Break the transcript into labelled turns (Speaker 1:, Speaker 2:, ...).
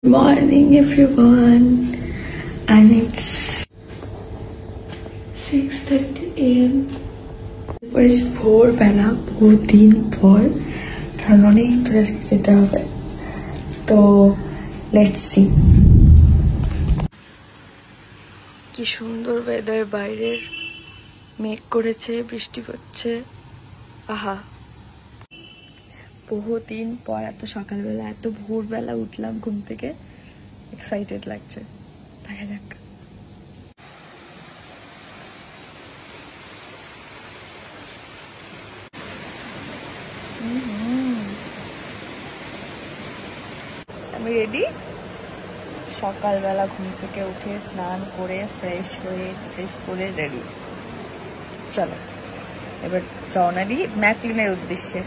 Speaker 1: Morning everyone, and it's 6:30 AM. It's ভোরবেলা, বহুত দিন পর, কারণ অনেক দূরে আজকে যেতে হবে। তো লেটস সি। কি সুন্দর ওয়েদার, বাইরের মেঘ করেছে, বৃষ্টি পড়ছে। আহা, বহুদিন পর এত সকালবেলা এত ভোরবেলা উঠলাম ঘুম থেকে, এক্সাইটেড লাগছে। দেখা যাক। আমি রেডি। সকালবেলা ঘুম থেকে উঠে স্নান করে ফ্রেশ হয়ে ড্রেস পরে রেডি। চলো এবার রওনা দিই ম্যাকলিনের উদ্দেশ্যে।